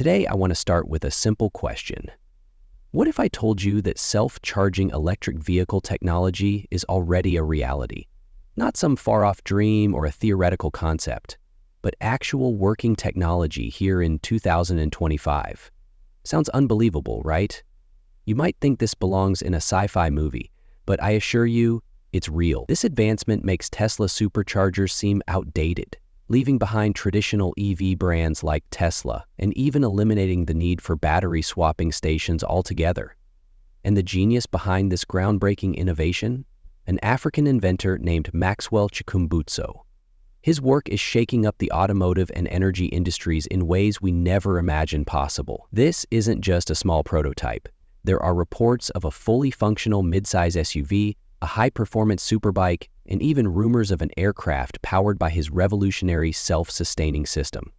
Today, I want to start with a simple question. What if I told you that self-charging electric vehicle technology is already a reality? Not some far-off dream or a theoretical concept, but actual working technology here in 2025. Sounds unbelievable, right? You might think this belongs in a sci-fi movie, but I assure you, it's real. This advancement makes Tesla superchargers seem outdated, leaving behind traditional EV brands like Tesla and even eliminating the need for battery swapping stations altogether. And the genius behind this groundbreaking innovation? An African inventor named Maxwell Chikumbutso. His work is shaking up the automotive and energy industries in ways we never imagined possible. This isn't just a small prototype. There are reports of a fully functional midsize SUV, a high-performance superbike, and even rumors of an aircraft powered by his revolutionary self-sustaining system.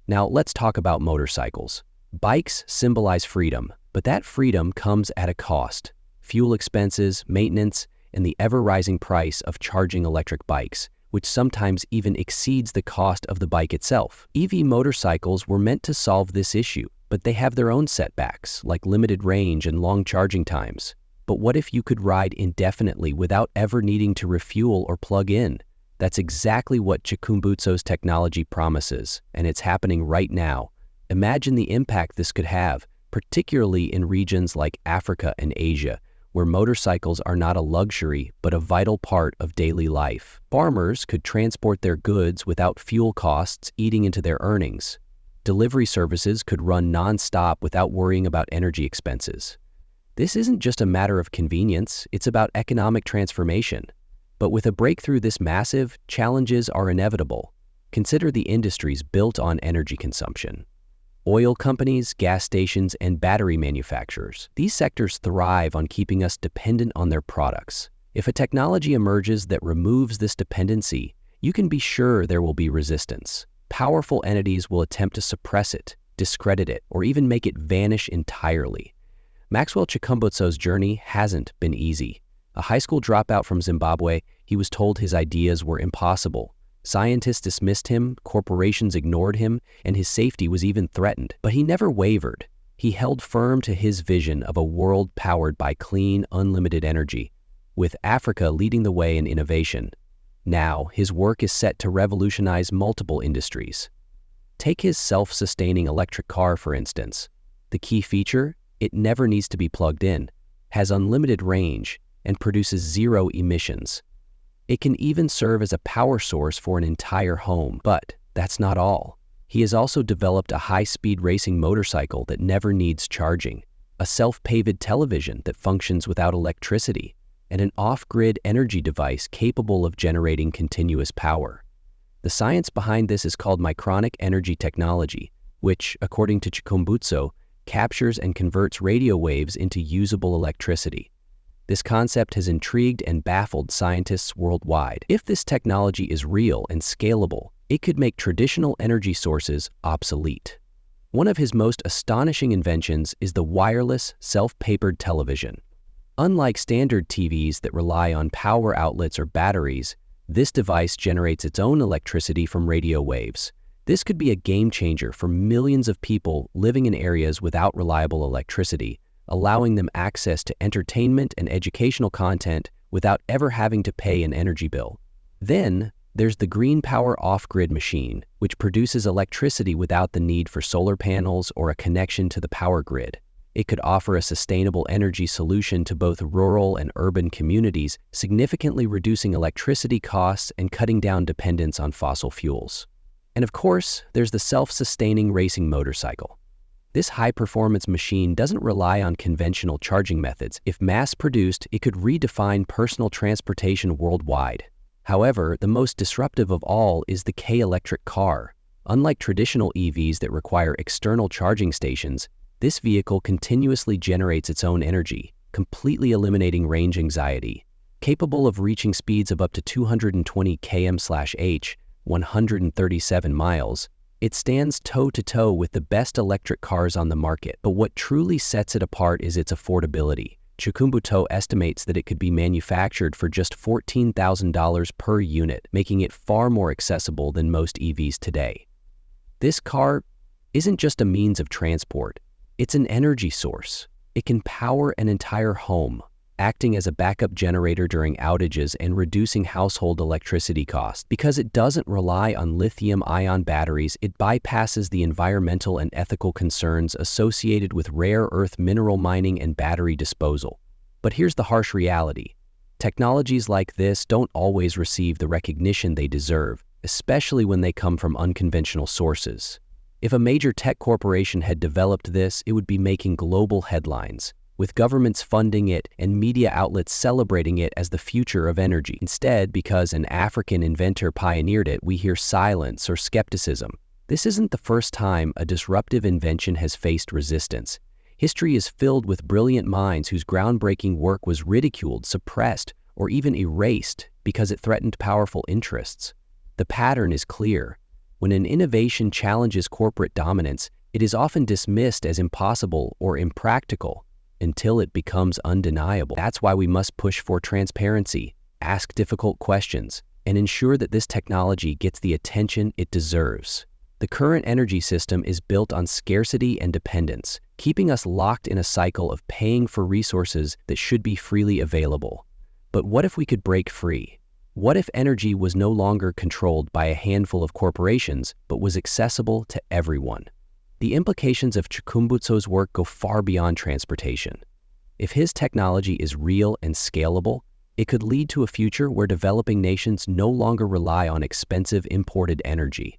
Now, let's talk about motorcycles. Bikes symbolize freedom, but that freedom comes at a cost. Fuel expenses, maintenance, and the ever-rising price of charging electric bikes, which sometimes even exceeds the cost of the bike itself. EV motorcycles were meant to solve this issue, but they have their own setbacks, like limited range and long charging times. But what if you could ride indefinitely without ever needing to refuel or plug in? That's exactly what Chikumbutso's technology promises, and it's happening right now. Imagine the impact this could have, particularly in regions like Africa and Asia, where motorcycles are not a luxury but a vital part of daily life. Farmers could transport their goods without fuel costs eating into their earnings. Delivery services could run non-stop without worrying about energy expenses. This isn't just a matter of convenience, it's about economic transformation. But with a breakthrough this massive, challenges are inevitable. Consider the industries built on energy consumption. Oil companies, gas stations, and battery manufacturers. These sectors thrive on keeping us dependent on their products. If a technology emerges that removes this dependency, you can be sure there will be resistance. Powerful entities will attempt to suppress it, discredit it, or even make it vanish entirely. Maxwell Chikumbutso's journey hasn't been easy. A high school dropout from Zimbabwe, he was told his ideas were impossible. Scientists dismissed him, corporations ignored him, and his safety was even threatened. But he never wavered. He held firm to his vision of a world powered by clean, unlimited energy, with Africa leading the way in innovation. Now, his work is set to revolutionize multiple industries. Take his self-sustaining electric car, for instance. The key feature? It never needs to be plugged in, has unlimited range, and produces zero emissions. It can even serve as a power source for an entire home. But that's not all. He has also developed a high-speed racing motorcycle that never needs charging, a self-paved television that functions without electricity, and an off-grid energy device capable of generating continuous power. The science behind this is called Micronic energy technology, which, according to Chikumbutso, captures and converts radio waves into usable electricity. This concept has intrigued and baffled scientists worldwide. If this technology is real and scalable, it could make traditional energy sources obsolete. One of his most astonishing inventions is the wireless, self-papered television. Unlike standard TVs that rely on power outlets or batteries, this device generates its own electricity from radio waves. This could be a game changer for millions of people living in areas without reliable electricity, allowing them access to entertainment and educational content without ever having to pay an energy bill. Then, there's the green power off-grid machine, which produces electricity without the need for solar panels or a connection to the power grid. It could offer a sustainable energy solution to both rural and urban communities, significantly reducing electricity costs and cutting down dependence on fossil fuels. And of course, there's the self-sustaining racing motorcycle. This high-performance machine doesn't rely on conventional charging methods. If mass-produced, it could redefine personal transportation worldwide. However, the most disruptive of all is the K-electric car. Unlike traditional EVs that require external charging stations, this vehicle continuously generates its own energy, completely eliminating range anxiety. Capable of reaching speeds of up to 220 km/h, 137 miles, it stands toe-to-toe with the best electric cars on the market. But what truly sets it apart is its affordability. Chikumbutso estimates that it could be manufactured for just $14,000 per unit, making it far more accessible than most EVs today. This car isn't just a means of transport. It's an energy source. It can power an entire home, acting as a backup generator during outages and reducing household electricity costs. Because it doesn't rely on lithium-ion batteries, it bypasses the environmental and ethical concerns associated with rare earth mineral mining and battery disposal. But here's the harsh reality. Technologies like this don't always receive the recognition they deserve, especially when they come from unconventional sources. If a major tech corporation had developed this, it would be making global headlines, with governments funding it and media outlets celebrating it as the future of energy. Instead, because an African inventor pioneered it, we hear silence or skepticism. This isn't the first time a disruptive invention has faced resistance. History is filled with brilliant minds whose groundbreaking work was ridiculed, suppressed, or even erased because it threatened powerful interests. The pattern is clear. When an innovation challenges corporate dominance, it is often dismissed as impossible or impractical, until it becomes undeniable. That's why we must push for transparency, ask difficult questions, and ensure that this technology gets the attention it deserves. The current energy system is built on scarcity and dependence, keeping us locked in a cycle of paying for resources that should be freely available. But what if we could break free? What if energy was no longer controlled by a handful of corporations, but was accessible to everyone? The implications of Chikumbutso's work go far beyond transportation. If his technology is real and scalable, it could lead to a future where developing nations no longer rely on expensive imported energy.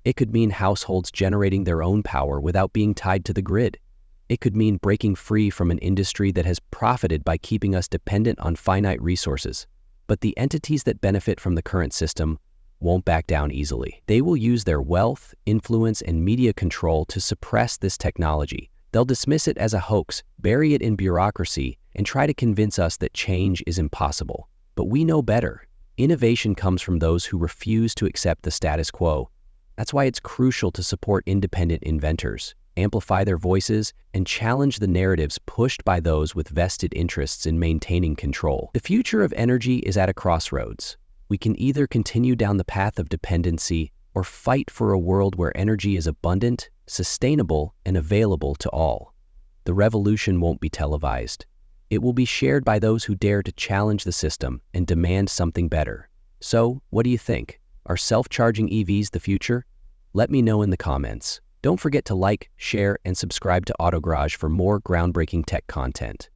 It could mean households generating their own power without being tied to the grid. It could mean breaking free from an industry that has profited by keeping us dependent on finite resources. But the entities that benefit from the current system won't back down easily. They will use their wealth, influence, and media control to suppress this technology. They'll dismiss it as a hoax, bury it in bureaucracy, and try to convince us that change is impossible. But we know better. Innovation comes from those who refuse to accept the status quo. That's why it's crucial to support independent inventors, amplify their voices, and challenge the narratives pushed by those with vested interests in maintaining control. The future of energy is at a crossroads. We can either continue down the path of dependency or fight for a world where energy is abundant, sustainable, and available to all. The revolution won't be televised. It will be shared by those who dare to challenge the system and demand something better. So, what do you think? Are self-charging EVs the future? Let me know in the comments. Don't forget to like, share, and subscribe to AutoGarage for more groundbreaking tech content.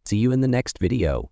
See you in the next video.